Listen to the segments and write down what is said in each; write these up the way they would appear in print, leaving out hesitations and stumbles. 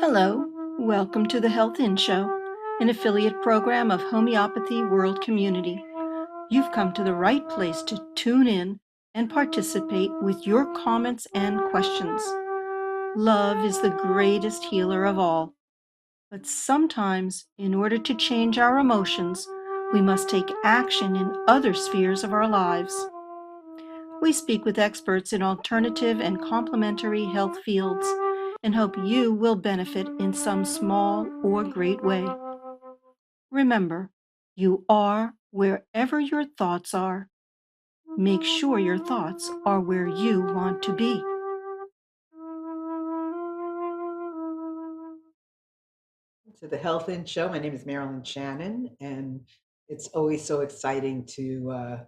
Hello, welcome to the Health In Show, an affiliate program of Homeopathy World Community. You've come to the right place to tune in and participate with your comments and questions. Love is the greatest healer of all. But sometimes, in order to change our emotions, we must take action in other spheres of our lives. We speak with experts in alternative and complementary health fields and hope you will benefit in some small or great way. Remember, you are wherever your thoughts are. Make sure your thoughts are where you want to be. To the Health In Show. My name is Marilyn Shannon, and it's always so exciting to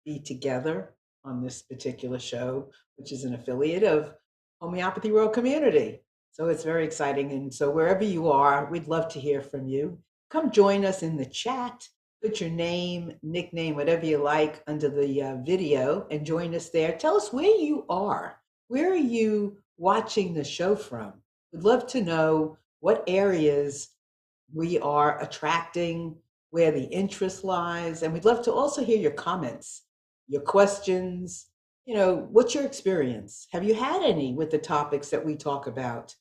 be together on this particular show, which is an affiliate of Homeopathy World Community. So it's very exciting. And so wherever you are, we'd love to hear from you. Come join us in the chat. Put your name, nickname, whatever you like under the video and join us there. Tell us where you are. Where are you watching the show from? We'd love to know what areas we are attracting, where the interest lies. And we'd love to also hear your comments, your questions. What's your experience? Have you had any with the topics that we talk about?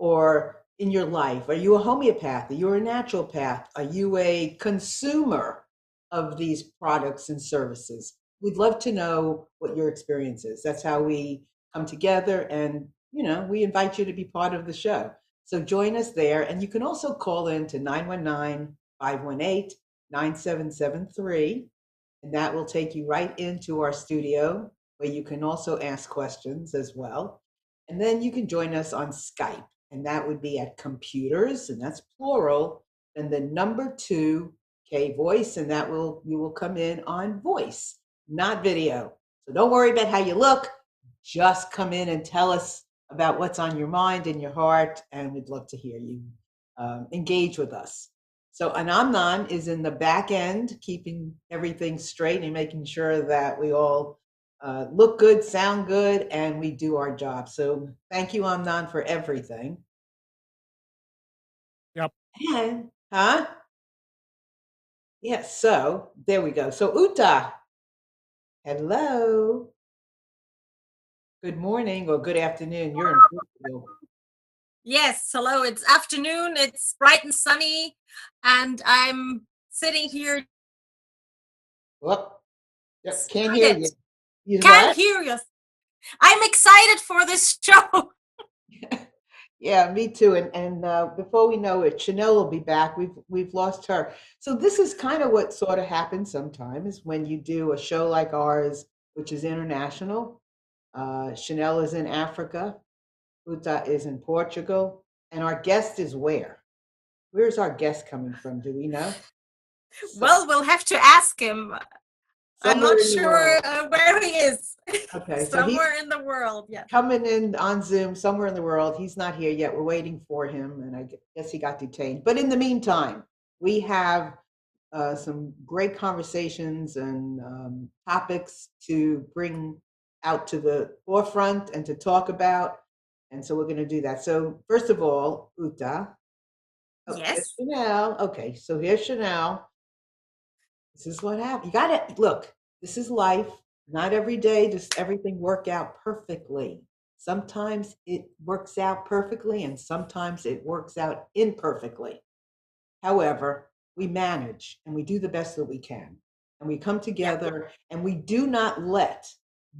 Or in your life, are you a homeopath? Are you a naturopath? Are you a consumer of these products and services? We'd love to know what your experience is. That's how we come together, and we invite you to be part of the show. So join us there. And you can also call in to 919-518-9773. And that will take you right into our studio where you can also ask questions as well. And then you can join us on Skype. And that would be at computers, and that's plural, and the number 2K voice. And you will come in on voice, not video. So don't worry about how you look. Just come in and tell us about what's on your mind and your heart, and we'd love to hear you engage with us. So Anamnan is in the back end, keeping everything straight and making sure that we all look good, sound good, and we do our job. So thank you, Amnon, for everything. Yep. And, yes, so there we go. So Uta, hello. Good morning or good afternoon. You're in Portugal. Yes, hello. It's afternoon. It's bright and sunny, and I'm sitting here. Well, yep, can't hear you. Can't hear you. I'm excited for this show. Yeah, me too. And before we know it, Chanel will be back. We've lost her. So this is kind of what sort of happens sometimes when you do a show like ours, which is international. Chanel is in Africa. Uta is in Portugal. And our guest is where? Where's our guest coming from? Do we know? Well, we'll have to ask him. I'm not sure where he is. Okay, somewhere in the world. Yeah, coming in on Zoom somewhere in the world. He's not here yet. We're waiting for him, and I guess he got detained. But in the meantime, we have some great conversations and topics to bring out to the forefront and to talk about. And so we're going to do that. So first of all, Uta. Oh, yes. Chanel. Okay, so here's Chanel. This is what happened. You got to look. This is life. Not every day does everything work out perfectly. Sometimes it works out perfectly, and sometimes it works out imperfectly. However, we manage and we do the best that we can. And we come together, and we do not let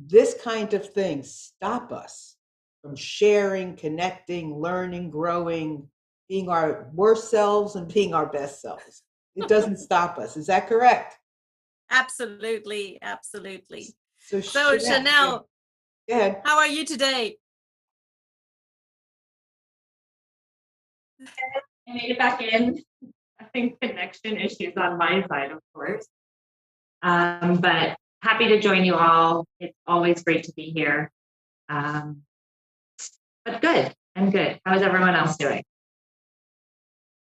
this kind of thing stop us from sharing, connecting, learning, growing, being our worst selves and being our best selves. It doesn't stop us. Is that correct? Absolutely. Absolutely. So Chanel, go ahead. How are you today? I made it back in. I think connection issues on my side, of course. But happy to join you all. It's always great to be here. But good. I'm good. How is everyone else doing?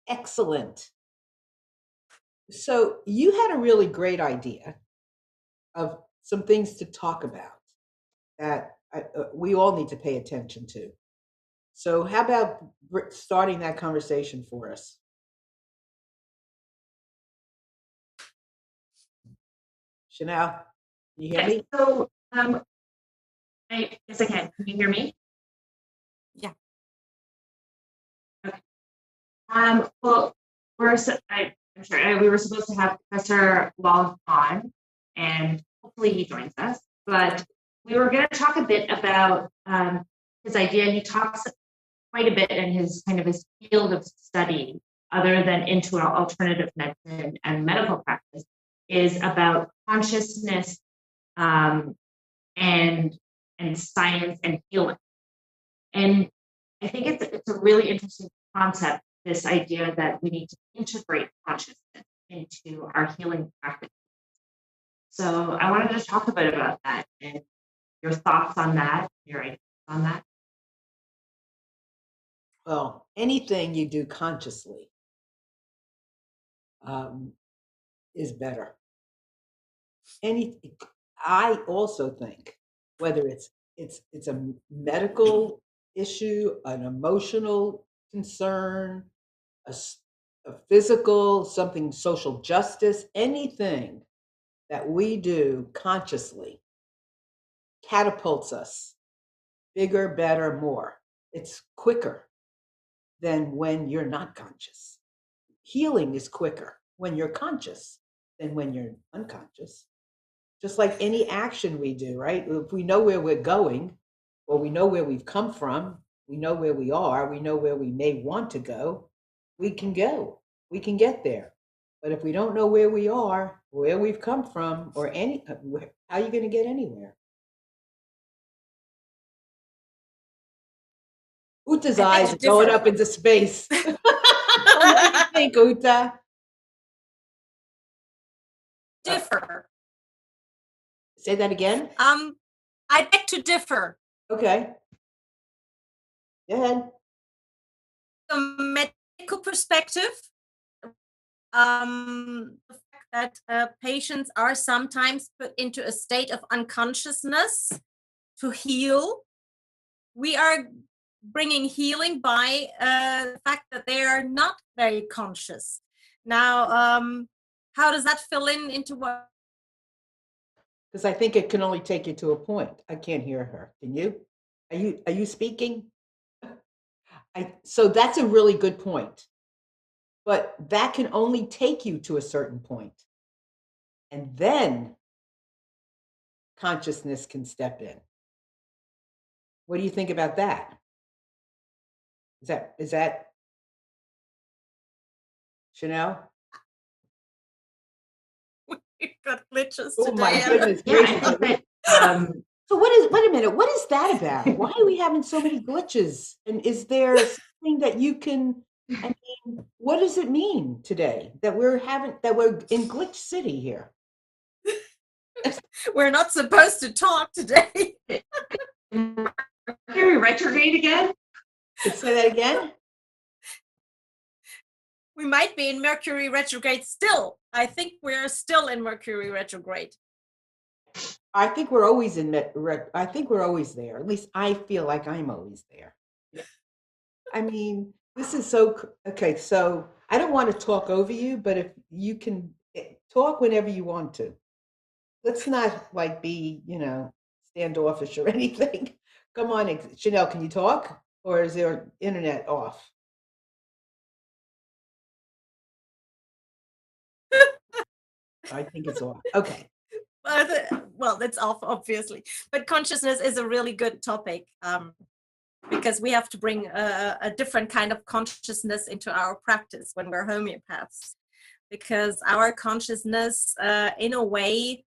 Excellent. So you had a really great idea of some things to talk about that we all need to pay attention to. So how about starting that conversation for us? Chanel, you hear me? So, I guess I can. Can you hear me? Yeah. Okay. Well, I'm sure we were supposed to have Professor Wallach on, and hopefully he joins us. But we were going to talk a bit about his idea. He talks quite a bit in his field of study, other than into alternative medicine and medical practice, is about consciousness um, and science and healing. And I think it's a really interesting concept, this idea that we need to integrate consciousness into our healing practice. So I wanted to talk a bit about that and your thoughts on that, your ideas on that. Well, anything you do consciously is better. I also think whether it's a medical issue, an emotional concern, a physical, something social justice, anything that we do consciously catapults us bigger, better, more. It's quicker than when you're not conscious. Healing is quicker when you're conscious than when you're unconscious. Just like any action we do, right? If we know where we're going, or we know where we've come from, we know where we are, we know where we may want to go, we can go, we can get there. But if we don't know where we are, where we've come from, or how are you going to get anywhere? Uta's eyes are going up into space. What do you think, Uta? Differ. Say that again. I beg to differ. Okay. Go ahead. From a medical perspective, the fact that patients are sometimes put into a state of unconsciousness to heal. We are bringing healing by the fact that they are not very conscious. Now, how does that fill into what? Because I think it can only take you to a point. I can't hear her. Can you? Are you speaking? So that's a really good point. But that can only take you to a certain point. And then consciousness can step in. What do you think about that? Is that Chanel? We've got glitches Oh today. my goodness Yeah, gracious. So wait a minute, what is that about? Why are we having so many glitches? And is there something that you can, I mean, what does it mean today that we're in glitch city here? We're not supposed to talk today. Mercury retrograde again? Say that again? We might be in Mercury retrograde still. I think we're still in Mercury retrograde. I think we're always I think we're always there. At least I feel like I'm always there. I mean, this is okay. So I don't want to talk over you, but if you can talk whenever you want to. Let's not be, standoffish or anything. Come on, Chanel, can you talk? Or is their internet off? I think it's off. Okay. Well, it's off, obviously. But consciousness is a really good topic because we have to bring a different kind of consciousness into our practice when we're homeopaths. Because our consciousness, in a way,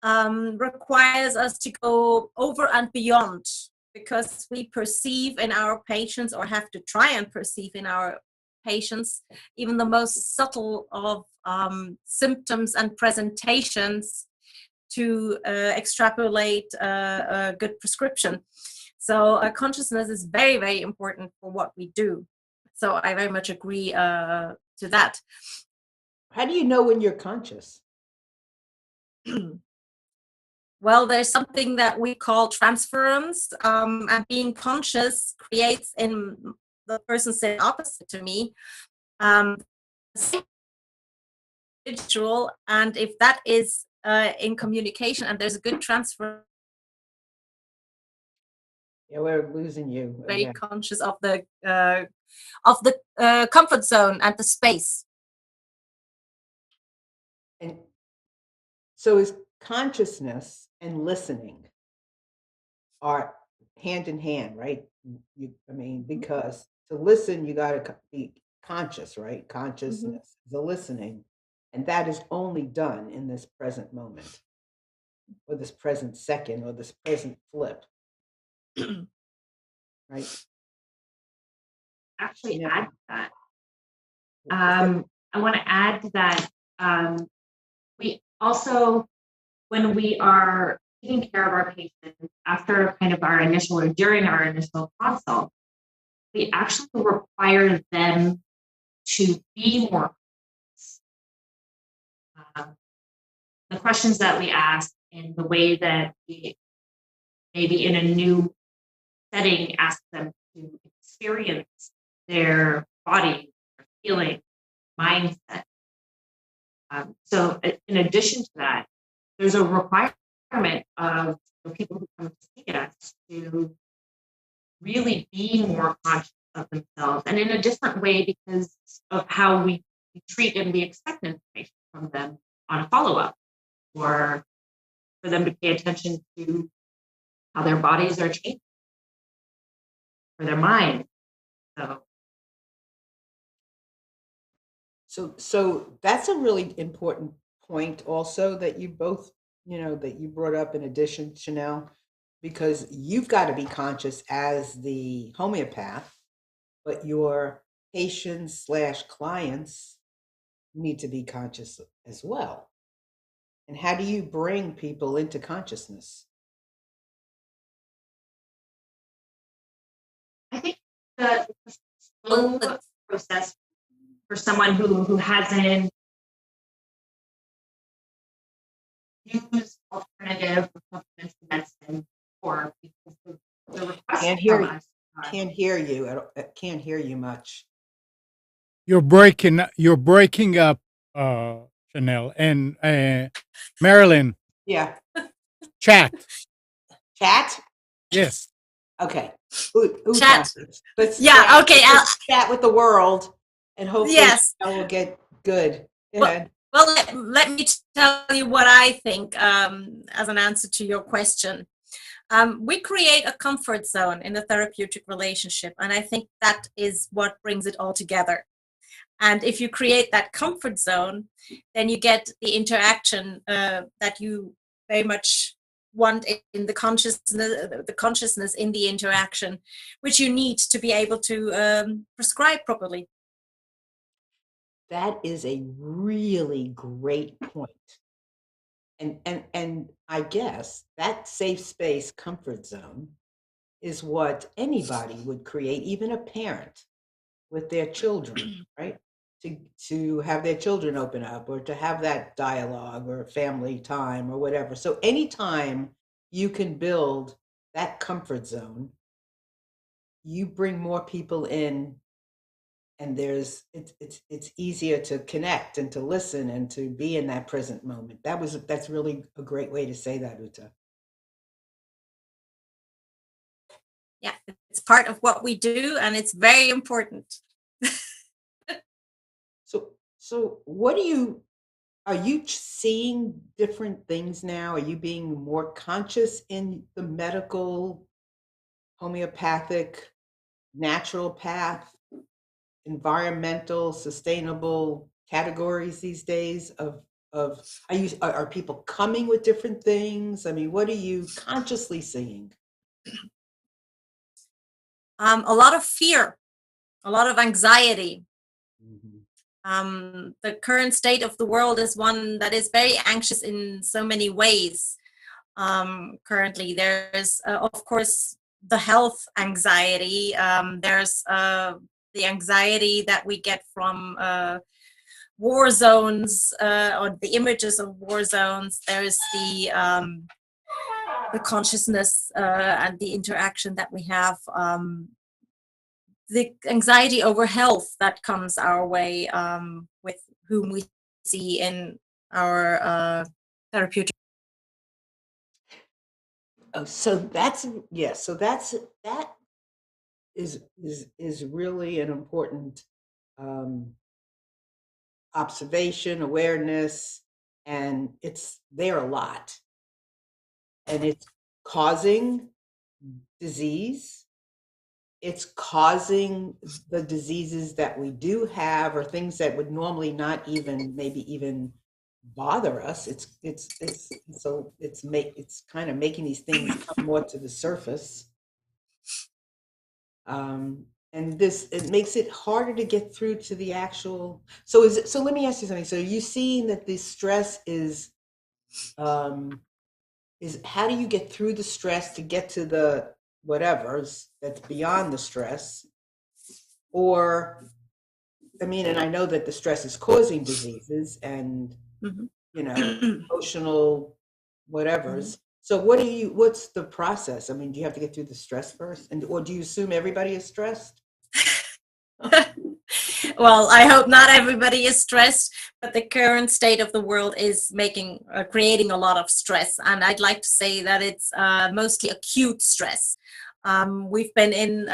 requires us to go over and beyond, because we perceive in our patients, or have to try and perceive in our patients, even the most subtle of symptoms and presentations to extrapolate a good prescription. So consciousness is very, very important for what we do. So I very much agree to that. How do you know when you're conscious? Well, there's something that we call transference, and being conscious creates in the person sitting opposite to me um, individual, and if that is in communication and there's a good transfer, Yeah, we're losing you very again. conscious of the comfort zone and the space. And so is consciousness and listening are hand in hand, right? I mean, because to listen, you got to be conscious, right? Consciousness, the listening, and that is only done in this present moment, or this present second, or this present flip, right? Actually, Yeah. add to that. Is I want to add to that. We also, when we are taking care of our patients after kind of our initial or during our initial consult, we actually require them to be more. The questions that we ask and the way that we maybe in a new setting ask them to experience their body, their feeling, mindset. So in addition to that, there's a requirement of the people who come to see us to really be more conscious of themselves and in a different way because of how we treat and we expect information from them on a follow-up, or for them to pay attention to how their bodies are changing, or their mind. so that's a really important point also that you both, that you brought up in addition, Chanel, because you've got to be conscious as the homeopath, but your patients slash clients need to be conscious as well. And how do you bring people into consciousness? I think the slow process for someone who hasn't used alternative or supplemental medicine or because the request Can't hear from you. us. Can't hear you. Can't hear you much. You're breaking up, Chanel and Marilyn. Yeah. Chat. Chat? Yes. Okay. Who Chat. Let's Yeah, chat. okay, Let's chat with the world, and hopefully yes. that will get good. Go Well, ahead. Well, let me tell you what I think as an answer to your question. We create a comfort zone in the therapeutic relationship, and I think that is what brings it all together. And if you create that comfort zone, then you get the interaction that you very much want in the consciousness in the interaction, which you need to be able to prescribe properly. That is a really great point. And I guess that safe space comfort zone is what anybody would create, even a parent with their children, right? To have their children open up, or to have that dialogue or family time or whatever. So anytime you can build that comfort zone, you bring more people in, and it's easier to connect and to listen and to be in that present moment. That's really a great way to say that, Uta. Yeah, it's part of what we do, and it's very important. So are you seeing different things now? Are you being more conscious in the medical, homeopathic, natural path, environmental, sustainable categories these days are people coming with different things? I mean, what are you consciously seeing? A lot of fear, a lot of anxiety. Mm-hmm. The current state of the world is one that is very anxious in so many ways. Currently, there's, of course, the health anxiety. There's the anxiety that we get from war zones, or the images of war zones. There's the the consciousness and the interaction that we have, the anxiety over health that comes our way with whom we see in our therapeutic. Oh, so that's yes. So that is really an important observation, awareness, and it's there a lot, and it's causing disease. It's causing the diseases that we do have, or things that would normally not even maybe even bother us. It's kind of making these things come more to the surface. And it makes it harder to get through to the actual. So let me ask you something. So are you seeing that the stress is how do you get through the stress to get to the whatever's that's beyond the stress? Or, I mean, and I know that the stress is causing diseases and, emotional whatevers. So what's the process? I mean, do you have to get through the stress first? Or do you assume everybody is stressed? Well, I hope not everybody is stressed, but the current state of the world is creating a lot of stress. And I'd like to say that it's mostly acute stress. We've been in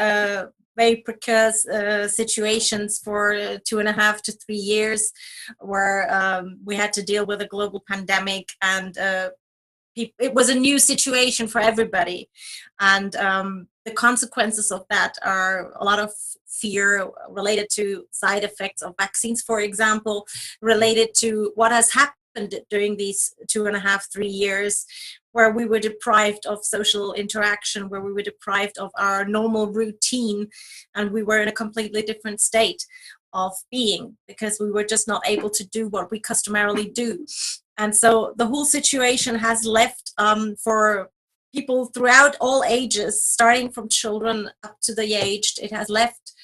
very precarious situations for 2.5 to 3 years, where we had to deal with a global pandemic, and it was a new situation for everybody. And the consequences of that are a lot of fear related to side effects of vaccines, for example, related to what has happened during these 2.5, 3 years, where we were deprived of social interaction, where we were deprived of our normal routine, and we were in a completely different state of being because we were just not able to do what we customarily do. And so the whole situation has left for people throughout all ages, starting from children up to the aged, it has left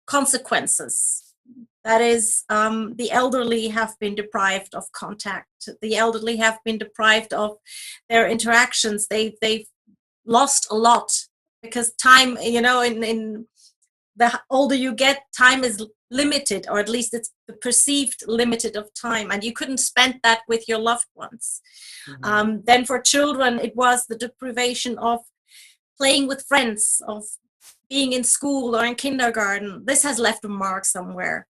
consequences. That is, the elderly have been deprived of contact. The elderly have been deprived of their interactions. They've lost a lot because time, in the older you get, time is limited, or at least it's the perceived limited of time, and you couldn't spend that with your loved ones. Then for children, it was the deprivation of playing with friends, of being in school or in kindergarten. This has left a mark somewhere.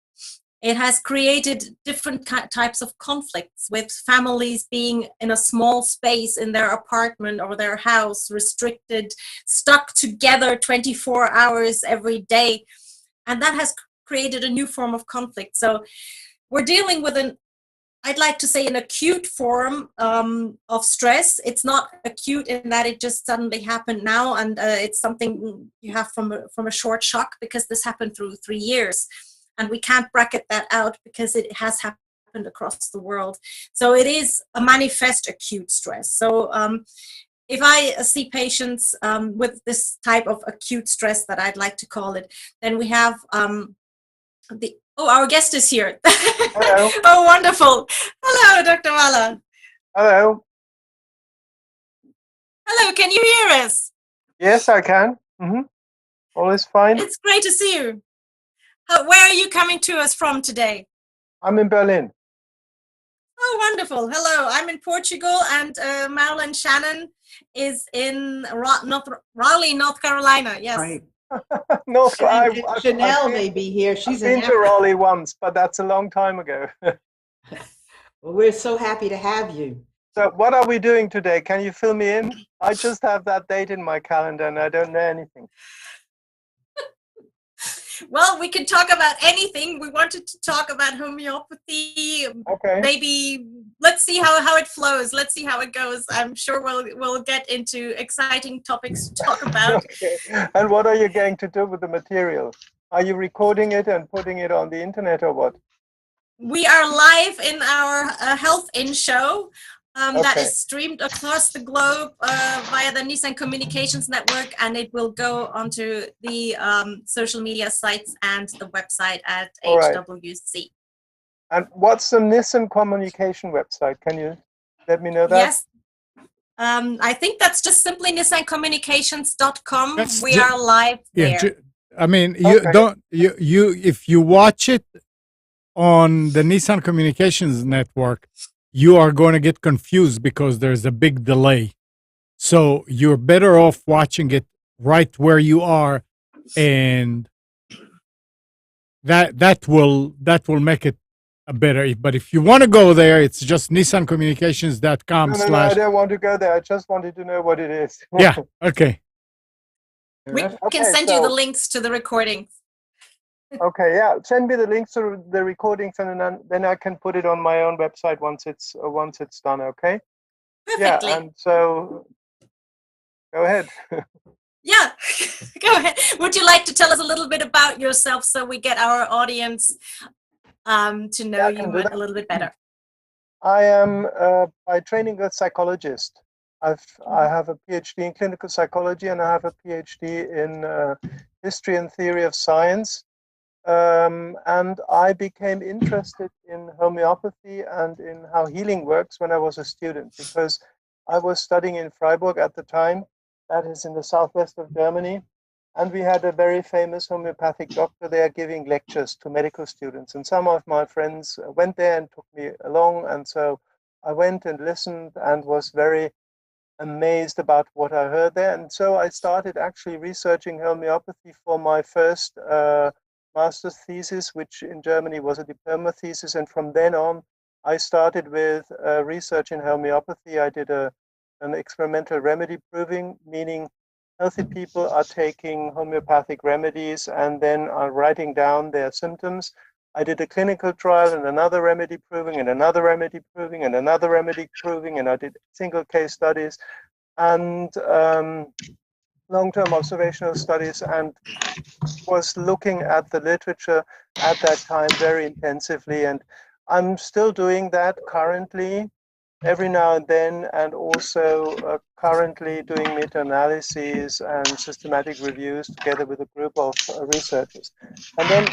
It has created different types of conflicts, with families being in a small space in their apartment or their house, restricted, stuck together 24 hours every day. And that has created a new form of conflict. So we're dealing with I'd like to say, an acute form of stress. It's not acute in that it just suddenly happened now, and it's something you have from a short shock, because this happened through 3 years. And we can't bracket that out because it has happened across the world. So it is a manifest acute stress. So if I see patients with this type of acute stress, that I'd like to call it, then we have our guest is here. Hello. Oh, wonderful. Hello, Dr. Wallach. Hello. Hello, can you hear us? Yes, I can. All is fine. It's great to see you. Where are you coming to us from today? I'm in Berlin. Oh, wonderful. Hello, I'm in Portugal, and Marilyn Shannon is in Raleigh, North Carolina. Yes. Right. Chanel may be here. She's been to Raleigh once, but that's a long time ago. Well, we're so happy to have you. So what are we doing today? Can you fill me in? I just have that date in my calendar and I don't know anything. Well, we can talk about anything. We wanted to talk about homeopathy. Okay. Maybe let's see how it flows. Let's see how it goes. I'm sure we'll get into exciting topics to talk about. Okay. And what are you going to do with the material? Are you recording it and putting it on the internet or what? We are live in our Health In show. That Okay. is streamed across the globe via the Nissan Communications Network, and it will go onto the social media sites and the website at All right. HWC. And what's the Nissan communication website? Can you let me know that? Yes, I think that's just simply nissancommunications.com. That's We are live yeah. there. I mean, you Okay. don't you if you watch it on the Nissan Communications Network, you are going to get confused because there's a big delay. So you're better off watching it right where you are, and that will make it a better. But if you want to go there, it's just nissancommunications.com No, I slash. don't want to go there. I just wanted to know what it is. Yeah. Okay. We can Okay, send you the so- links to the recordings. Okay, yeah. Send me the links to the recordings, and then I can put it on my own website once it's done. Okay. Perfectly. Yeah, and so go ahead. Yeah, go ahead. Would you like to tell us a little bit about yourself so we get our audience to know Yeah, I you can do that. a little bit better? I am by training a psychologist. I have a PhD in clinical psychology, and I have a PhD in history and theory of science. And I became interested in homeopathy and in how healing works when I was a student, because I was studying in Freiburg at the time, that is in the southwest of Germany. And we had a very famous homeopathic doctor there giving lectures to medical students. And some of my friends went there and took me along. And so I went and listened and was very amazed about what I heard there. And so I started actually researching homeopathy for my first master's thesis, which in Germany was a diploma thesis. And from then on, I started with research in homeopathy. I did an experimental remedy proving, meaning healthy people are taking homeopathic remedies and then are writing down their symptoms. I did a clinical trial and another remedy proving and another remedy proving and another remedy proving, and I did single case studies and long-term observational studies, and was looking at the literature at that time very intensively. And I'm still doing that currently, every now and then, and also currently doing meta-analyses and systematic reviews together with a group of researchers. And then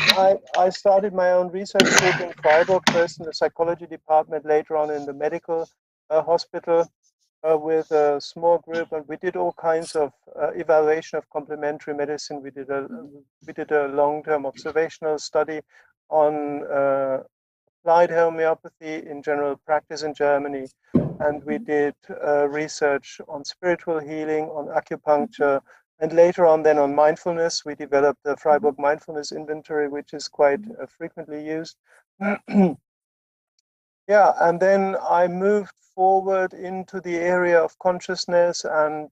I started my own research group in Freiburg, first in the psychology department, later on in the medical hospital with a small group, and we did all kinds of evaluation of complementary medicine. We did a long-term observational study on applied homeopathy in general practice in Germany. And we did research on spiritual healing, on acupuncture, and later on then on mindfulness. We developed the Freiburg Mindfulness Inventory, which is quite frequently used. Yeah, and then I moved forward into the area of consciousness and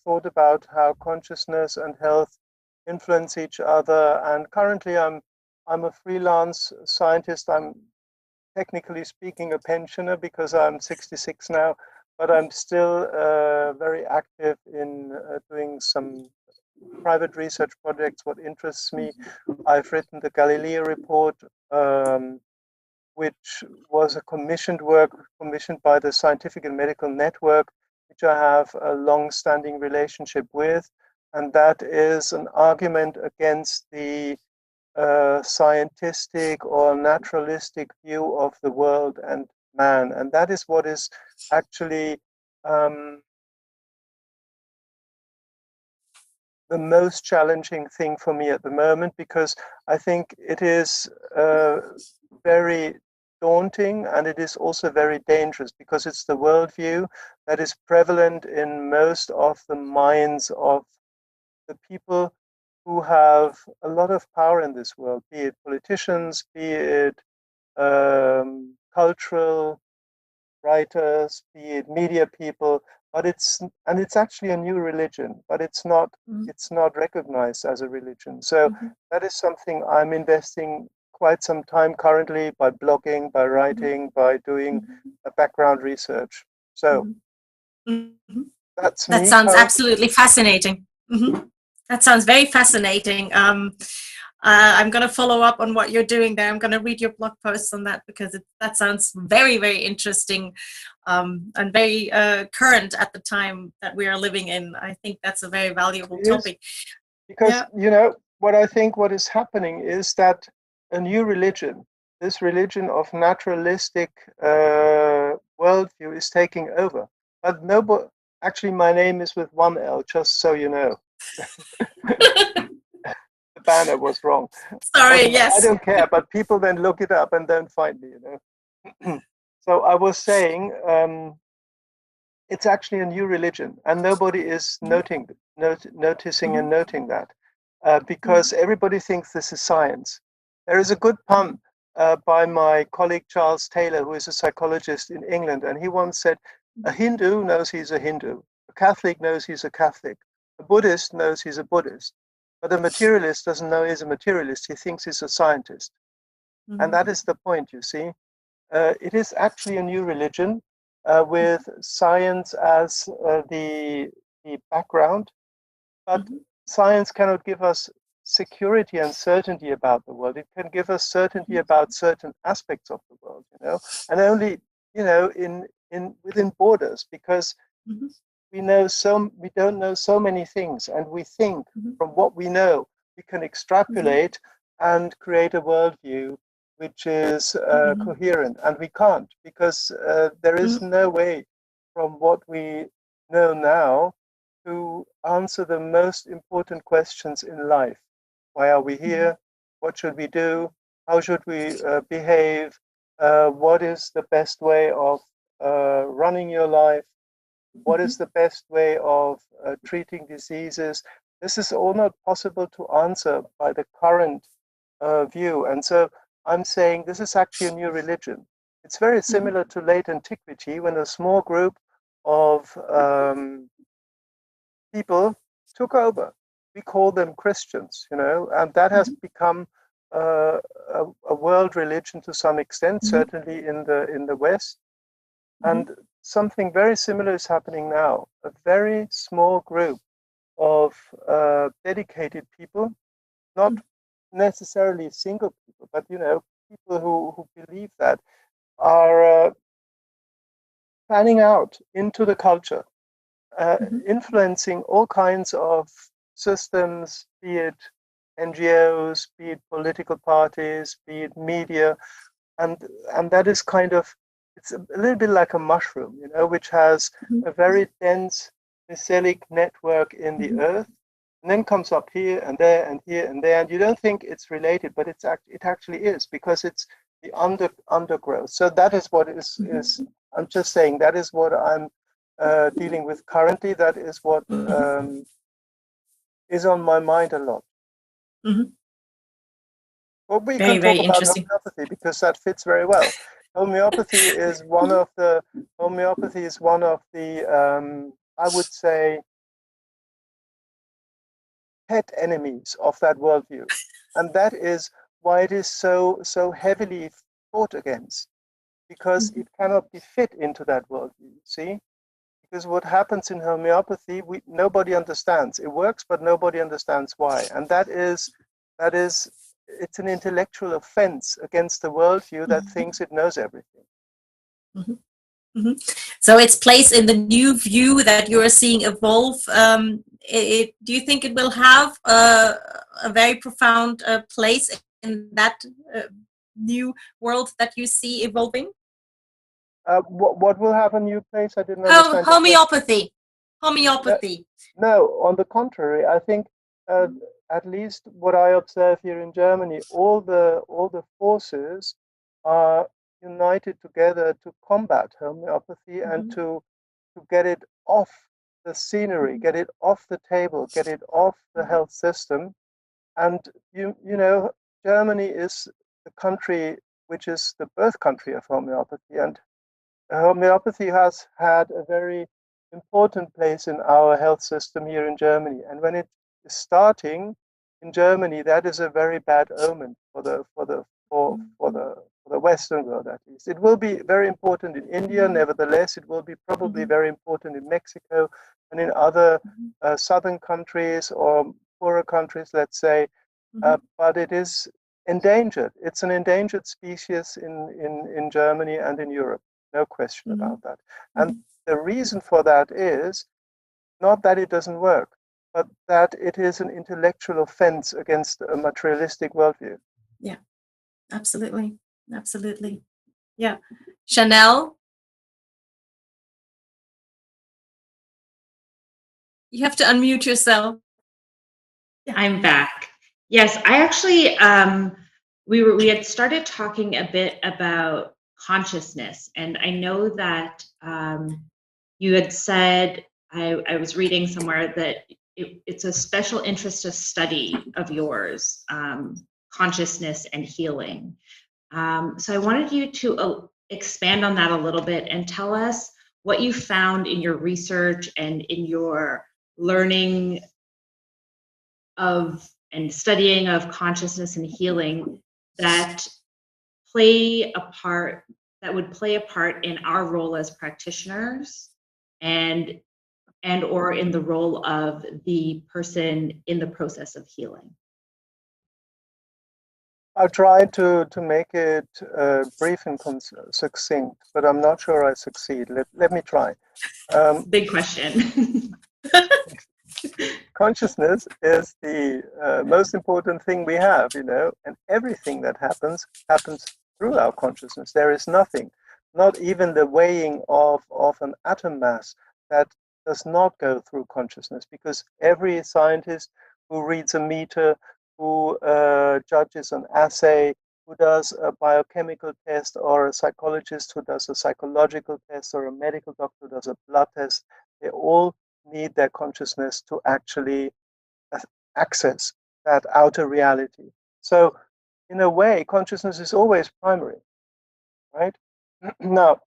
thought about how consciousness and health influence each other. And currently I'm a freelance scientist. I'm technically speaking a pensioner because I'm 66 now, but I'm still very active in doing some private research projects, what interests me. I've written the Galileo report, which was a commissioned work commissioned by the Scientific and Medical Network, which I have a long-standing relationship with. And that is an argument against the scientific or naturalistic view of the world and man. And that is what is actually the most challenging thing for me at the moment, because I think it is very daunting, and it is also very dangerous, because it's the worldview that is prevalent in most of the minds of the people who have a lot of power in this world, be it politicians, be it cultural writers, be it media people. But it's actually a new religion, but it's not recognized as a religion. So that is something I'm investing quite some time currently by blogging, by writing, by doing a background research. So that's That me. sounds absolutely fascinating. That sounds very fascinating. I'm going to follow up on what you're doing there. I'm going to read your blog posts on that, because that sounds very, very interesting and very current at the time that we are living in. I think that's a very valuable topic. Because, what is happening is that a new religion, this religion of naturalistic worldview, is taking over. But Actually, my name is with one L, just so you know. The banner was wrong. Sorry, But I yes. don't care. But people then look it up and don't find me, you know. So I was saying, it's actually a new religion, and nobody is noticing and noting that, because everybody thinks this is science. There is a good pun by my colleague Charles Taylor, who is a psychologist in England, and he once said, "A Hindu knows he's a Hindu, a Catholic knows he's a Catholic, a Buddhist knows he's a Buddhist, but a materialist doesn't know he's a materialist. He thinks he's a scientist." And that is the point, you see. It is actually a new religion with science as the background, but science cannot give us security and certainty about the world. It can give us certainty about certain aspects of the world, you know, and only, you know, in within borders, because we don't know so many things, and we think from what we know we can extrapolate and create a worldview which is coherent, and we can't, because there is no way from what we know now to answer the most important questions in life. Why are we here? What should we do? How should we behave? What is the best way of running your life? What is the best way of treating diseases? This is all not possible to answer by the current view. And so I'm saying this is actually a new religion. It's very similar to late antiquity, when a small group of people took over. We call them Christians, you know, and that has become a world religion to some extent, certainly in the West. And something very similar is happening now. A very small group of dedicated people, not necessarily single people, but, you know, people who believe that, are panning out into the culture, influencing all kinds of systems, be it NGOs, be it political parties, be it media, and that is kind of, it's a little bit like a mushroom, you know, which has a very dense mycelic network in the earth, and then comes up here and there and here and there, and you don't think it's related, but it actually is, because it's the undergrowth. So that is what is I'm just saying, that is what I'm dealing with currently. That is what is on my mind a lot. Well, we can talk about homeopathy, because that fits very well. Homeopathy is one of the I would say, pet enemies of that worldview, and that is why it is so heavily fought against, because it cannot be fit into that worldview. See, because what happens in homeopathy, nobody understands. It works, but nobody understands why, and that is it's an intellectual offense against the worldview that thinks it knows everything. So its place in the new view that you are seeing evolve, do you think it will have a very profound place in that new world that you see evolving? What will have a new place? I didn't understand. Homeopathy. Homeopathy. No, on the contrary, I think at least what I observe here in Germany, all the forces are united together to combat homeopathy and to get it off the scenery, get it off the table, get it off the health system. And you know, Germany is the country which is the birth country of homeopathy, and homeopathy has had a very important place in our health system here in Germany. And when it is starting in Germany, that is a very bad omen for the Western world, at least. It will be very important in India. Nevertheless, it will be probably very important in Mexico and in other southern countries or poorer countries, let's say. But it is endangered. It's an endangered species in Germany and in Europe. No question about that. And the reason for that is not that it doesn't work, but that it is an intellectual offense against a materialistic worldview. Yeah, absolutely. Absolutely. Yeah. Chanel? You have to unmute yourself. I'm back. Yes, I actually we had started talking a bit about consciousness, and I know that you had said I was reading somewhere that it's a special interest of study of yours, consciousness and healing. So I wanted you to expand on that a little bit and tell us what you found in your research and in your learning of and studying of consciousness and healing that play a part that would play a part in our role as practitioners and or in the role of the person in the process of healing. I'll try to make it brief and succinct, but I'm not sure I succeed. Let me try. Big question. Consciousness is the most important thing we have, and everything that happens through our consciousness. There is nothing, not even the weighing of an atom mass, that does not go through consciousness, because every scientist who reads a meter, who judges an assay, who does a biochemical test, or a psychologist who does a psychological test, or a medical doctor who does a blood test, they all need their consciousness to actually access that outer reality. So, in a way, consciousness is always primary, right? Now,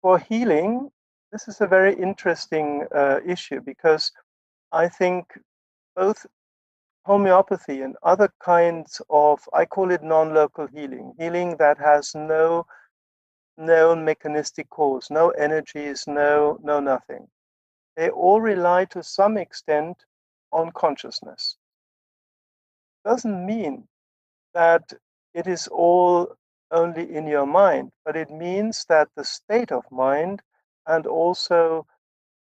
for healing, this is a very interesting issue, because I think both homeopathy and other kinds of, I call it non-local healing that has no known mechanistic cause, no energies, no nothing. They all rely to some extent on consciousness. Doesn't mean that it is all only in your mind, but it means that the state of mind and also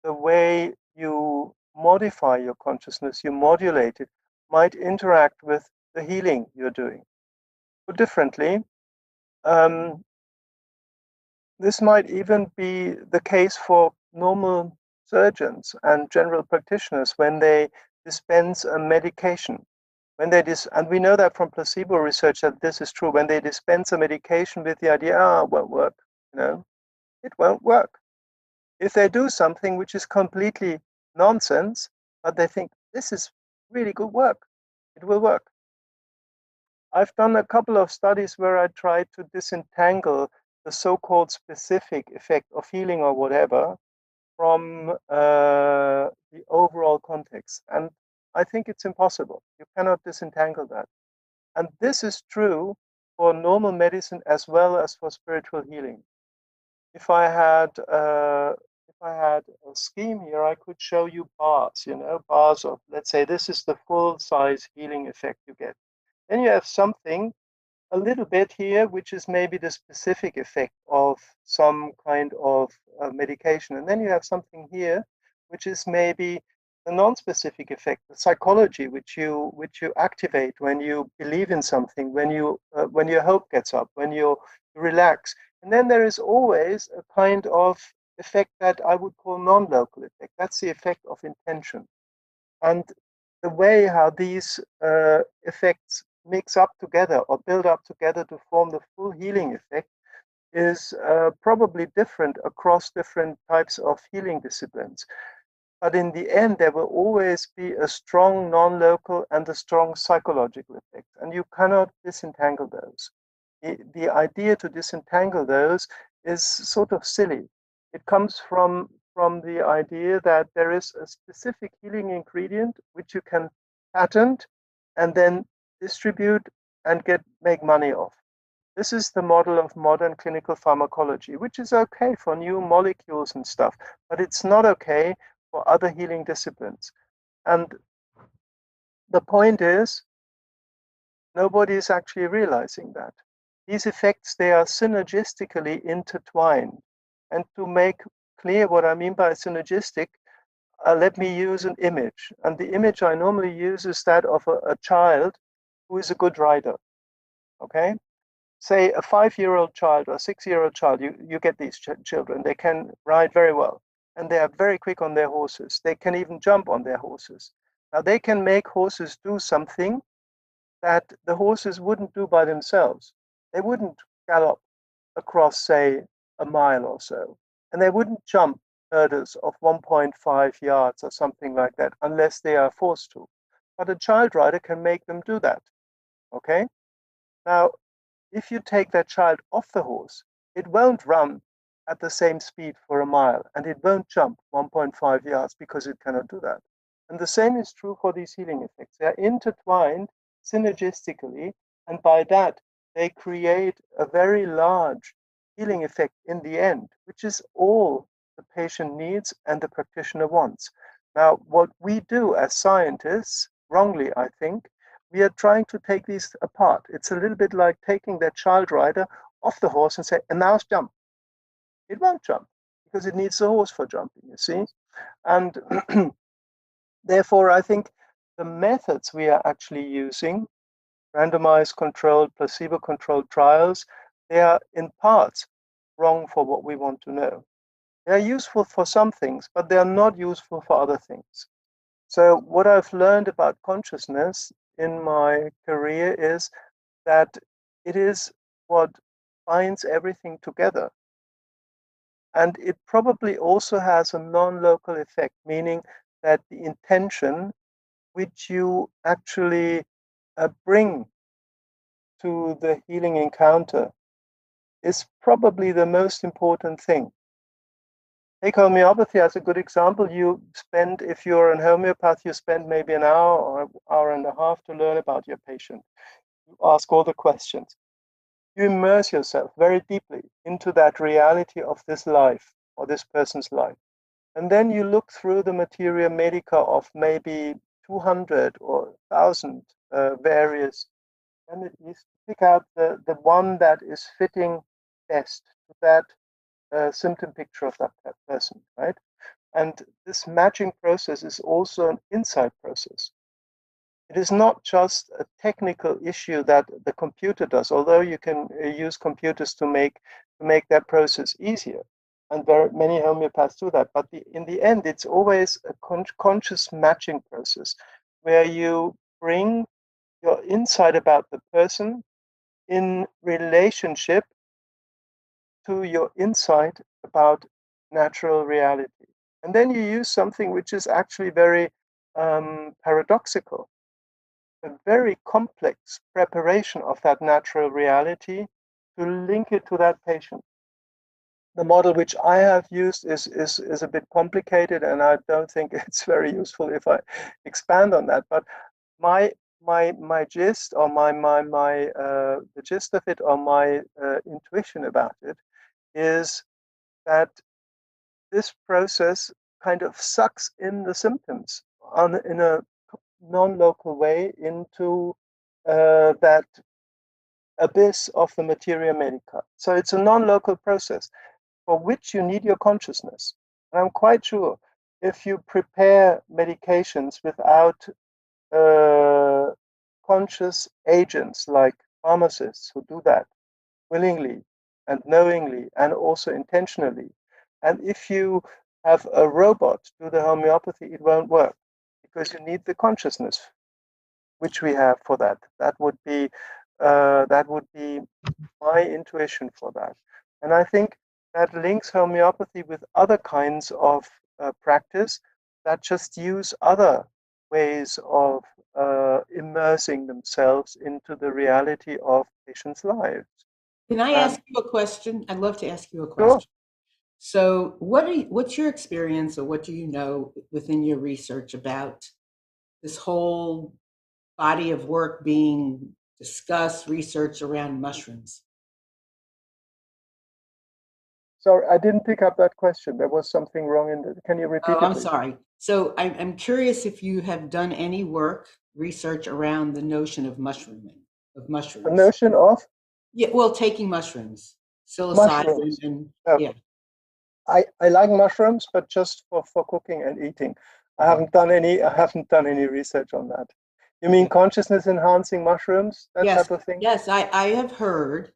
the way you modify your consciousness, you modulate it, might interact with the healing you're doing. Put differently, this might even be the case for normal surgeons and general practitioners when they dispense a medication. And we know that from placebo research that this is true. When they dispense a medication with the idea, it won't work, it won't work. If they do something which is completely nonsense, but they think this is really good work, it will work. I've done a couple of studies where I tried to disentangle the so-called specific effect of healing or whatever from the overall context. And I think it's impossible. You cannot disentangle that. And this is true for normal medicine as well as for spiritual healing. If I had a scheme here, I could show you bars, bars of, let's say, this is the full size healing effect you get. Then you have something a little bit here, which is maybe the specific effect of some kind of medication. And then you have something here, which is maybe the non-specific effect, the psychology which you activate when you believe in something, when your hope gets up, when you relax. And then there is always a kind of effect that I would call non-local effect. That's the effect of intention. And the way how these effects mix up together or build up together to form the full healing effect is probably different across different types of healing disciplines. But in the end, there will always be a strong non-local and a strong psychological effect, and you cannot disentangle those. The idea to disentangle those is sort of silly. It comes from the idea that there is a specific healing ingredient which you can patent and then distribute and make money off. This is the model of modern clinical pharmacology, which is okay for new molecules and stuff, but it's not okay for other healing disciplines. And the point is, nobody is actually realizing that. These effects, they are synergistically intertwined. And to make clear what I mean by synergistic, let me use an image. And the image I normally use is that of a child who is a good rider. Okay? Say a 5-year-old child or a 6-year-old child, you get these children, they can ride very well. and they are very quick on their horses. They can even jump on their horses. Now, they can make horses do something that the horses wouldn't do by themselves. They wouldn't gallop across, say, a mile or so, and they wouldn't jump hurdles of 1.5 yards or something like that unless they are forced to. But a child rider can make them do that. Okay? Now, if you take that child off the horse, it won't run at the same speed for a mile, and it won't jump 1.5 yards because it cannot do that. And the same is true for these healing effects. They are intertwined synergistically, and by that, they create a very large healing effect in the end, which is all the patient needs and the practitioner wants. Now, what we do as scientists, wrongly, I think, we are trying to take these apart. It's a little bit like taking that child rider off the horse and say, and now jump. It won't jump because it needs the horse for jumping, you see? And therefore, I think the methods we are actually using, randomized controlled, placebo controlled trials, they are in parts wrong for what we want to know. They are useful for some things, but they are not useful for other things. So, what I've learned about consciousness in my career is that it is what binds everything together. And it probably also has a non-local effect, meaning that the intention which you actually bring to the healing encounter is probably the most important thing. Take homeopathy as a good example. You spend, if you're an homeopath, you spend maybe an hour or an hour and a half to learn about your patient. You ask all the questions. You immerse yourself very deeply into that reality of this life or this person's life. And then you look through the materia medica of maybe 200 or 1,000 various remedies to pick out the one that is fitting best to that symptom picture of that person, right? And this matching process is also an insight process. It is not just a technical issue that the computer does, although you can use computers to make that process easier. And there are many homeopaths do that. But in the end, it's always a conscious matching process where you bring your insight about the person in relationship to your insight about natural reality. And then you use something which is actually very paradoxical, a very complex preparation of that natural reality to link it to that patient. The model which I have used is a bit complicated, and I don't think it's very useful if I expand on that. But my gist or the gist of it or my intuition about it is that this process kind of sucks in the symptoms in a non-local way into that abyss of the materia medica. So it's a non-local process for which you need your consciousness. And I'm quite sure if you prepare medications without conscious agents like pharmacists who do that willingly and knowingly and also intentionally, and if you have a robot do the homeopathy, it won't work because you need the consciousness which we have for that. That would be my intuition for that. And I think that links homeopathy with other kinds of practice that just use other ways of immersing themselves into the reality of patients' lives. Can I ask you a question? I'd love to ask you a Sure. question. So what's your experience, or what do you know within your research about this whole body of work being discussed, research around mushrooms? Sorry, I didn't pick up that question. There was something wrong in it. Can you repeat it? Oh, I'm please? sorry. So I'm curious if you have done any research around the notion of mushrooms. The notion of Yeah, well, taking mushrooms, psilocybin, mushrooms. and No. yeah. I like mushrooms, but just for cooking and eating. I haven't done any research on that. You mean consciousness enhancing mushrooms, that Yes, type of thing? yes, I have heard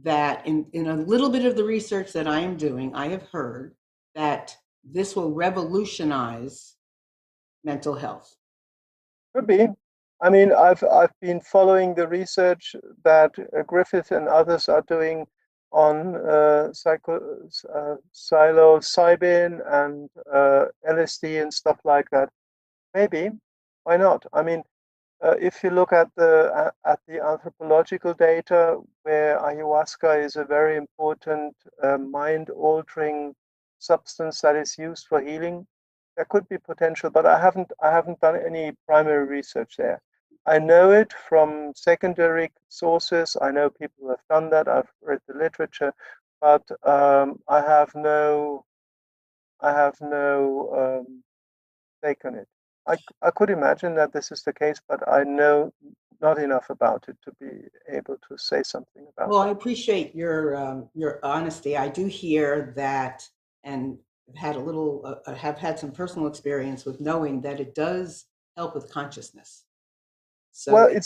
that in a little bit of the research that I am doing, I have heard that this will revolutionize mental health? Could be. I mean, I've been following the research that Griffith and others are doing on psilocybin and LSD and stuff like that. Maybe, why not? I mean, if you look at the anthropological data, where ayahuasca is a very important mind-altering substance that is used for healing, there could be potential, but I haven't done any primary research there. I know it from secondary sources. I know people who have done that. I've read the literature, but I have no take on it. I could imagine that this is the case, but I know not enough about it to be able to say something about Well, I that. appreciate your honesty. I do hear that, and have had some personal experience with knowing that it does help with consciousness. Well, So it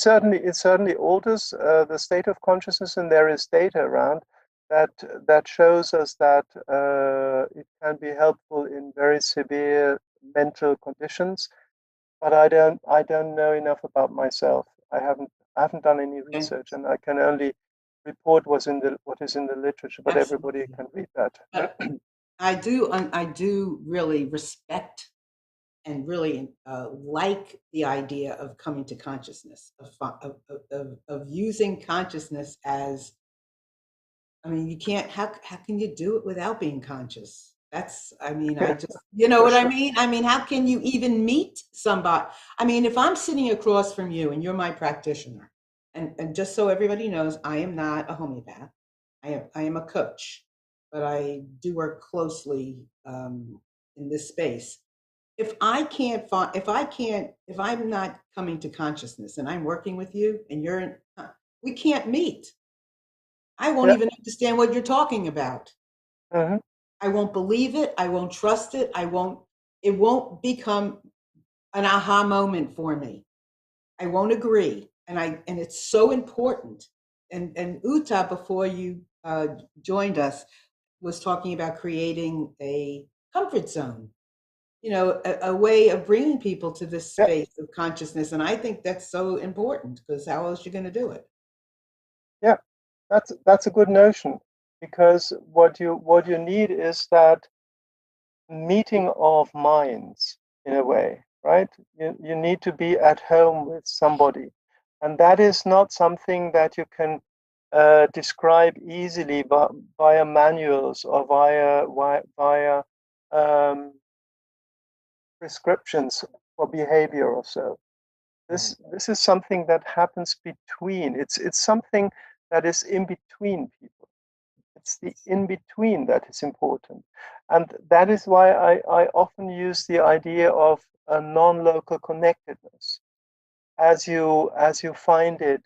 certainly alters the state of consciousness, and there is data around that shows us that it can be helpful in very severe mental conditions. But I don't know enough about myself. I haven't done any research, and I can only report what is in the literature. But everybody absolutely. can read that. But I do really respect and really like the idea of coming to consciousness, of using consciousness as, I mean, you can't, how can you do it without being conscious? That's, I mean, I just, you know For what I sure. mean? I mean, how can you even meet somebody? I mean, if I'm sitting across from you and you're my practitioner, and just so everybody knows, I am not a homeopath. I am a coach, but I do work closely in this space. If I can't find, if I'm not coming to consciousness and I'm working with you and we can't meet. I won't Yeah. even understand what you're talking about. Hmm. I won't believe it. I won't trust it. It won't become an aha moment for me. I won't agree. And it's so important. And Uta, before you joined us, was talking about creating a comfort zone, a way of bringing people to this Yeah. space of consciousness. And I think that's so important, because how else are you going to do it? Yeah. That's a good notion, because what you need is that meeting of minds in a way, right? You need to be at home with somebody. And that is not something that you can describe easily via manuals or via prescriptions for behavior or so. This is something that happens between. It's something that is in between people. It's the in between that is important. And that is why I often use the idea of a non-local connectedness as you find it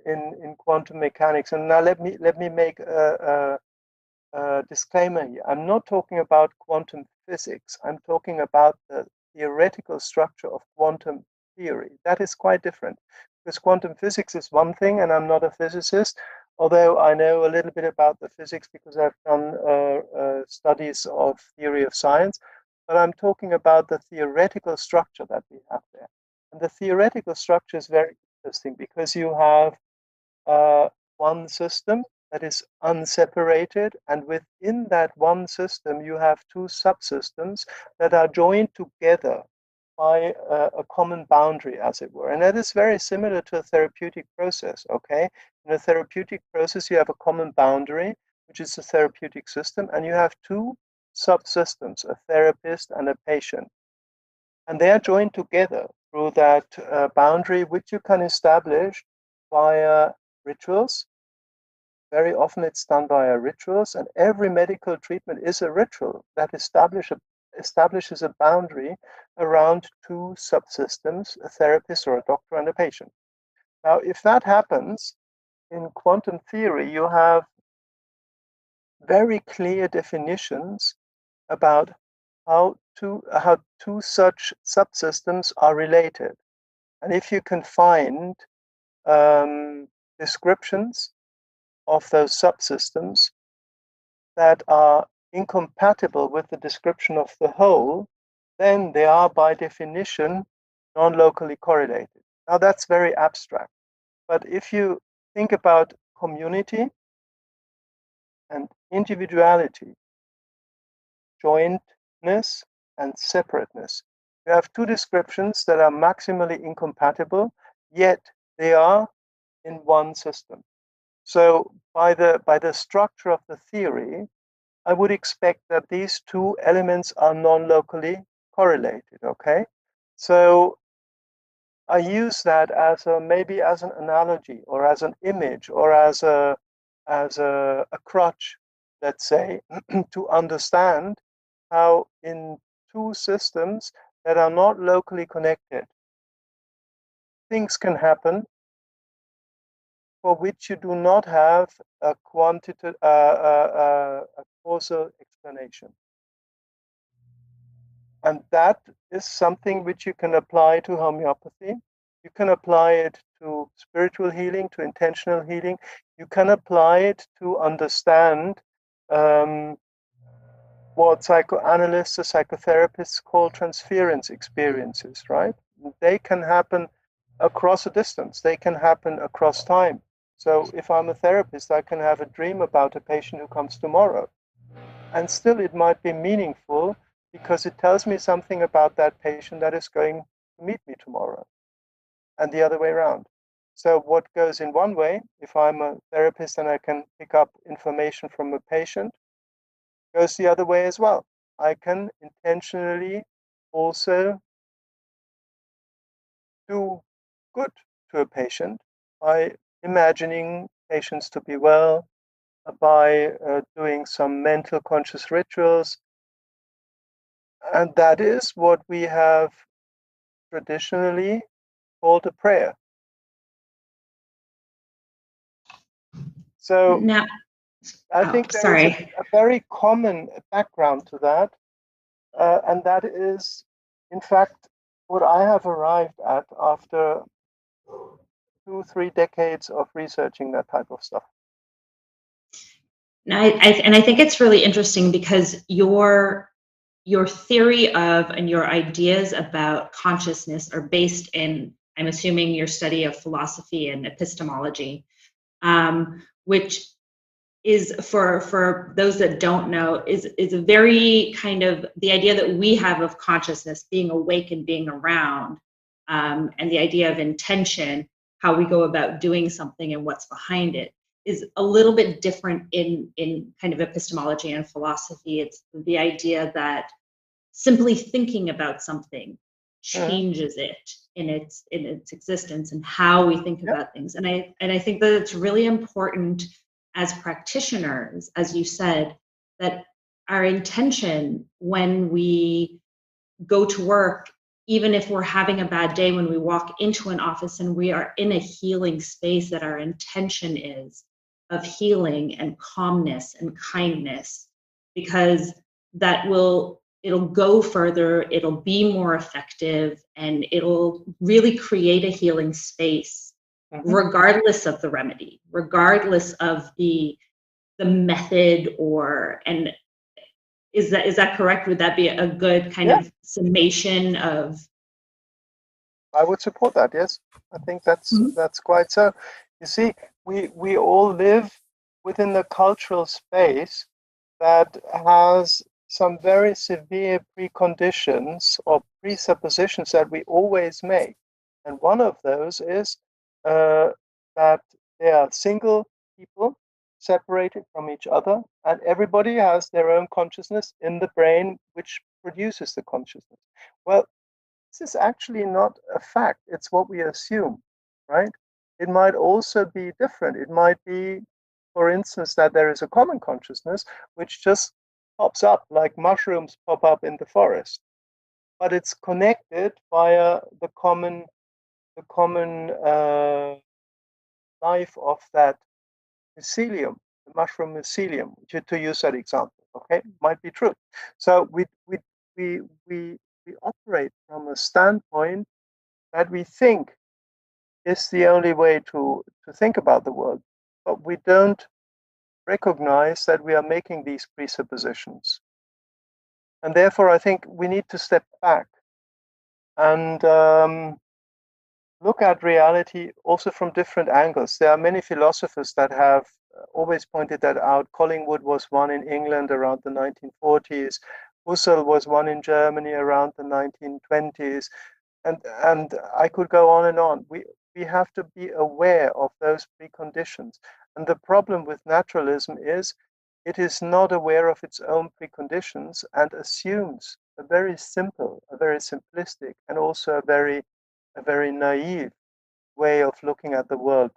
in quantum mechanics. And now let me make a disclaimer here. I'm not talking about quantum physics. I'm talking about the theoretical structure of quantum theory. That is quite different, because quantum physics is one thing, and I'm not a physicist, although I know a little bit about the physics because I've done studies of theory of science. But I'm talking about the theoretical structure that we have there. And the theoretical structure is very interesting, because you have one system that is unseparated, and within that one system you have two subsystems that are joined together by a common boundary, as it were. And that is very similar to a therapeutic process. Okay, in a therapeutic process you have a common boundary, which is a therapeutic system, and you have two subsystems, a therapist and a patient, and they are joined together through that boundary, which you can establish via rituals. Very often it's done via rituals, and every medical treatment is a ritual that establishes a boundary around two subsystems, a therapist or a doctor and a patient. Now, if that happens, in quantum theory, you have very clear definitions about how two such subsystems are related. And if you can find descriptions of those subsystems that are incompatible with the description of the whole, then they are by definition non-locally correlated. Now that's very abstract, but if you think about community and individuality, jointness and separateness, you have two descriptions that are maximally incompatible, yet they are in one system. So by the structure of the theory, I would expect that these two elements are non-locally correlated, okay? So I use that as maybe as an analogy or as an image or as a crutch, let's say, to understand how in two systems that are not locally connected, things can happen for which you do not have a causal explanation. And that is something which you can apply to homeopathy. You can apply it to spiritual healing, to intentional healing. You can apply it to understand what psychoanalysts or psychotherapists call transference experiences, right? They can happen across a distance. They can happen across time. So if I'm a therapist, I can have a dream about a patient who comes tomorrow. And still it might be meaningful because it tells me something about that patient that is going to meet me tomorrow, and the other way around. So what goes in one way, if I'm a therapist and I can pick up information from a patient, goes the other way as well. I can intentionally also do good to a patient by imagining patients to be well, by doing some mental conscious rituals. And that is what we have traditionally called a prayer. So Now, I think there is a very common background to that. And that is, in fact, what I have arrived at after 2-3 decades of researching that type of stuff. now I think it's really interesting because your theory of and your ideas about consciousness are based in, I'm assuming, your study of philosophy and epistemology, which is, for those that don't know, is a very kind of the idea that we have of consciousness being awake and being around, and the idea of intention, how we go about doing something and what's behind it, is a little bit different in kind of epistemology and philosophy. It's the idea that simply thinking about something changes it in its existence and how we think about things. And I think that it's really important as practitioners, as you said, that our intention when we go to work, even if we're having a bad day, when we walk into an office and we are in a healing space, that our intention is of healing and calmness and kindness, because it'll go further, it'll be more effective, and it'll really create a healing space, regardless of the remedy, regardless of the method. And is that correct? Would that be a good kind of summation of? I would support that. Yes, I think that's quite so. You see, we all live within the cultural space that has some very severe preconditions or presuppositions that we always make. And one of those is that they are single people separated from each other, and everybody has their own consciousness in the brain, which produces the consciousness. Well, this is actually not a fact. It's what we assume, right? It might also be different. It might be, for instance, that there is a common consciousness which just pops up like mushrooms pop up in the forest, but it's connected via the common life of that mycelium, the mushroom mycelium, to use that example. Okay, might be true. So we operate from a standpoint that we think is the only way to think about the world, but we don't recognize that we are making these presuppositions. And therefore, I think we need to step back and look at reality also from different angles. There are many philosophers that have always pointed that out. Collingwood was one in England around the 1940s. Husserl was one in Germany around the 1920s. And I could go on and on. We have to be aware of those preconditions. And the problem with naturalism is it is not aware of its own preconditions and assumes a very simple, a very simplistic, and also a very naive way of looking at the world.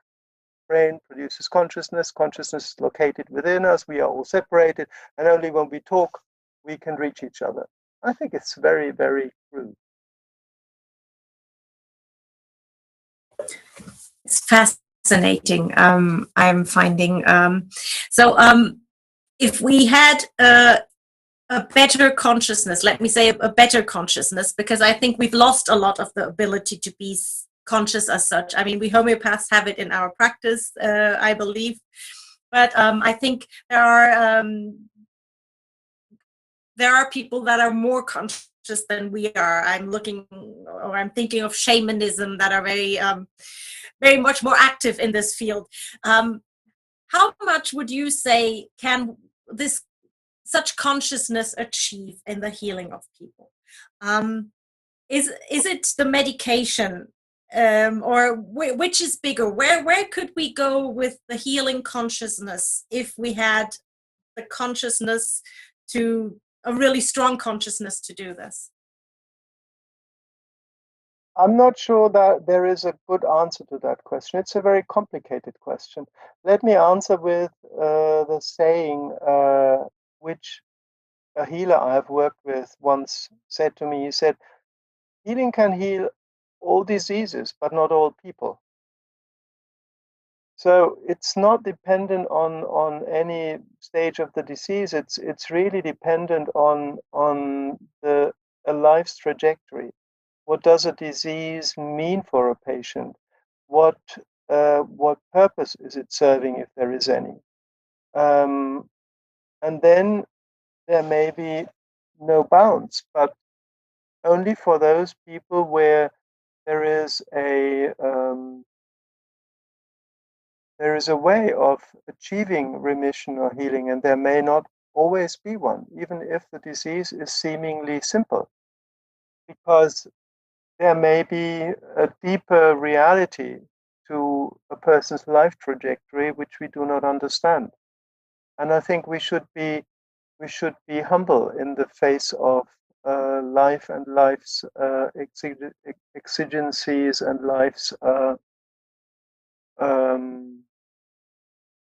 Brain produces consciousness, consciousness is located within us, we are all separated, and only when we talk, we can reach each other. I think it's very, very crude. It's fascinating. I'm finding if we had a better consciousness, let me say a better consciousness, because I think we've lost a lot of the ability to be conscious as such. I mean, we homeopaths have it in our practice, I believe, but I think there are people that are more conscious than we are. I'm thinking of shamanism that are very much more active in this field. How much would you say can such consciousness achieve in the healing of people? Is it the medication, or which is bigger? Where could we go with the healing consciousness if we had the consciousness a really strong consciousness to do this? I'm not sure that there is a good answer to that question. It's a very complicated question. Let me answer with the saying which a healer I have worked with once said to me. He said, healing can heal all diseases, but not all people. So it's not dependent on any stage of the disease. It's really dependent on a life's trajectory. What does a disease mean for a patient? What purpose is it serving, if there is any? And then there may be no bounds, but only for those people where there is a way of achieving remission or healing, and there may not always be one, even if the disease is seemingly simple, because there may be a deeper reality to a person's life trajectory which we do not understand. And I think we should be humble in the face of life and life's exigencies and life's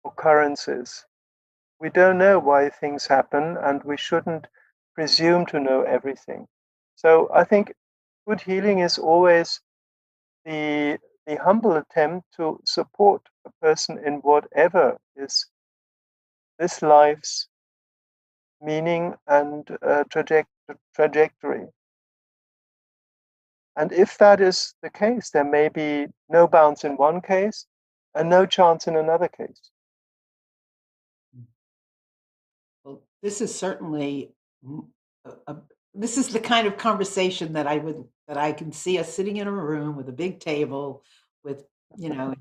occurrences. We don't know why things happen, and we shouldn't presume to know everything. So I think good healing is always the humble attempt to support a person in whatever is this life's meaning and trajectory. And if that is the case, there may be no bounds in one case and no chance in another case. Well, this is certainly this is the kind of conversation that I can see us sitting in a room with a big table with,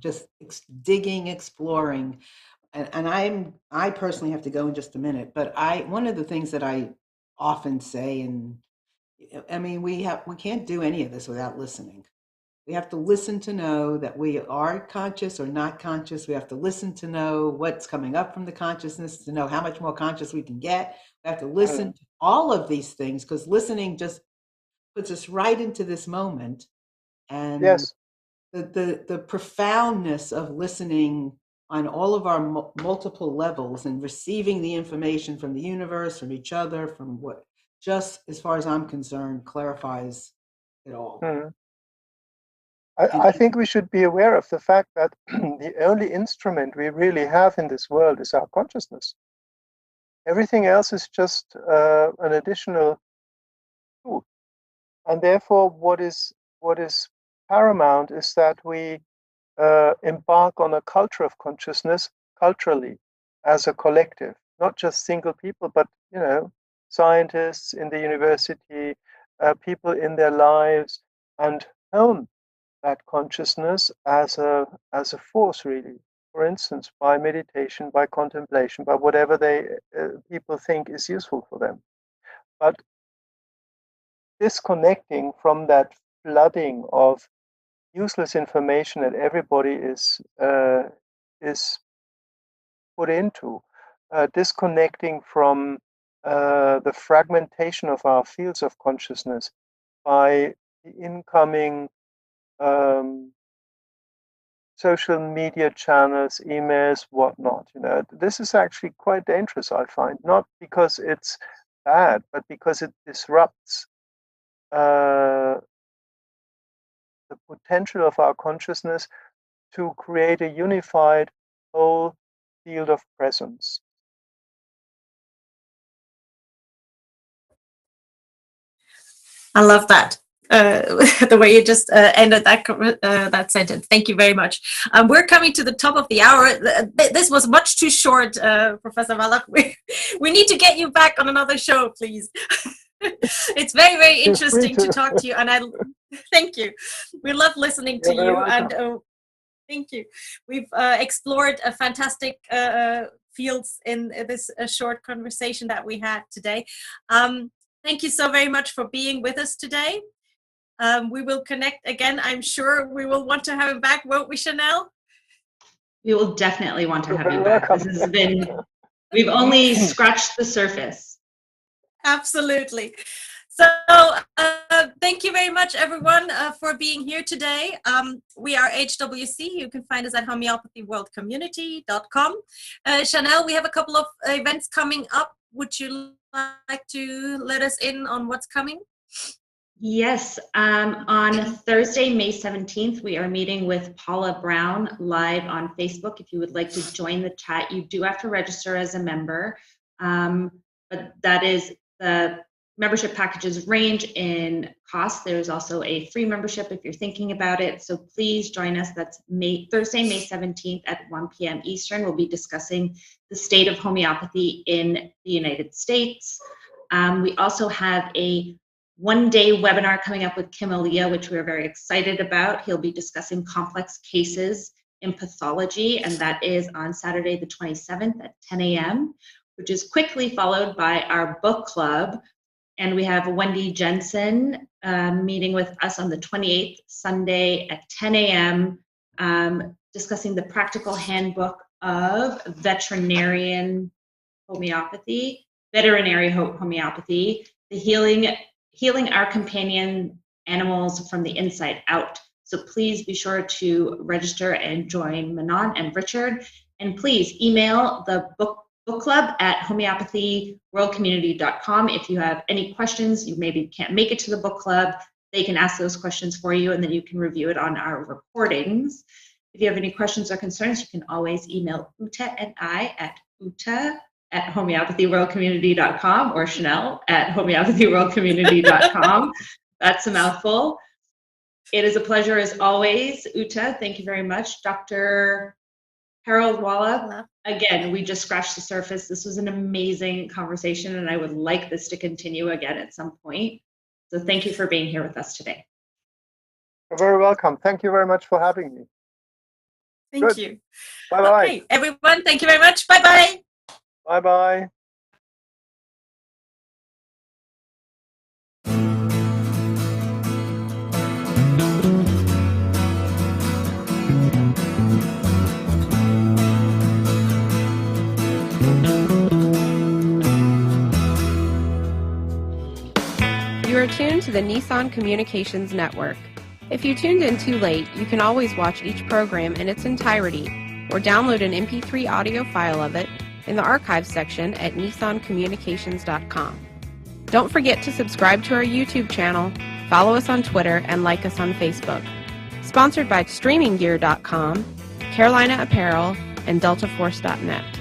just digging, exploring. And I personally have to go in just a minute, but one of the things that I often say, and I mean, we can't do any of this without listening. We have to listen to know that we are conscious or not conscious. We have to listen to know what's coming up from the consciousness, to know how much more conscious we can get. We have to listen to all of these things, because listening just puts us right into this moment. And yes, the profoundness of listening on all of our multiple levels and receiving the information from the universe, from each other, from what, just as far as I'm concerned, clarifies it all. I think we should be aware of the fact that the only instrument we really have in this world is our consciousness. Everything else is just an additional tool. And therefore, what is paramount is that we embark on a culture of consciousness culturally. as a collective, not just single people, but scientists in the university, people in their lives, and hone that consciousness as a force, really. For instance, by meditation, by contemplation, by whatever people think is useful for them. But disconnecting from that flooding of useless information that everybody is put into, disconnecting from the fragmentation of our fields of consciousness by the incoming social media channels, emails, whatnot. This is actually quite dangerous, I find, not because it's bad, but because it disrupts the potential of our consciousness to create a unified whole field of presence. I love that. The way you just ended that sentence. Thank you very much. We're coming to the top of the hour. This was much too short, Professor Wallach. We need to get you back on another show, please. It's very, very interesting to talk to you, and I thank you. We love listening to you, and thank you. We've explored a fantastic fields in this short conversation that we had today. Thank you so very much for being with us today. We will connect again. I'm sure we will want to have him back, won't we, Chanel? We will definitely want to have you back. This has been, we've only scratched the surface. Absolutely. So thank you very much, everyone, for being here today. We are HWC. You can find us at homeopathyworldcommunity.com. Chanel, we have a couple of events coming up. Would you like to let us in on what's coming? Yes, on Thursday, May 17th, we are meeting with Paula Brown live on Facebook. If you would like to join the chat, you do have to register as a member, but that is the membership packages range in cost. There's also a free membership if you're thinking about it. So please join us. That's Thursday, May 17th at 1 p.m. Eastern. We'll be discussing the state of homeopathy in the United States. We also have a one-day webinar coming up with Kim Aaliyah, which we're very excited about. He'll be discussing complex cases in pathology, and that is on Saturday the 27th at 10 a.m., which is quickly followed by our book club. And we have Wendy Jensen meeting with us on the 28th, Sunday at 10 a.m., discussing the practical handbook of veterinary homeopathy, the healing our companion animals from the inside out. So please be sure to register and join Manon and Richard. And please email the book club at homeopathyworldcommunity.com. If you have any questions, you maybe can't make it to the book club, they can ask those questions for you, and then you can review it on our recordings. If you have any questions or concerns, you can always email Uta and I at homeopathyworldcommunity.com or Chanel at homeopathyworldcommunity.com. That's a mouthful. It is a pleasure as always. Uta, thank you very much. Dr. Harald Wallach, again, we just scratched the surface. This was an amazing conversation, and I would like this to continue again at some point. So thank you for being here with us today. You're very welcome. Thank you very much for having me. Thank you. Bye-bye. Okay, everyone, thank you very much. Bye-bye. Bye-bye. You are tuned to the Nissan Communications Network. If you tuned in too late, you can always watch each program in its entirety or download an MP3 audio file of it in the archives section at nissancommunications.com. Don't forget to subscribe to our YouTube channel, follow us on Twitter, and like us on Facebook. Sponsored by StreamingGear.com, Carolina Apparel, and DeltaForce.net.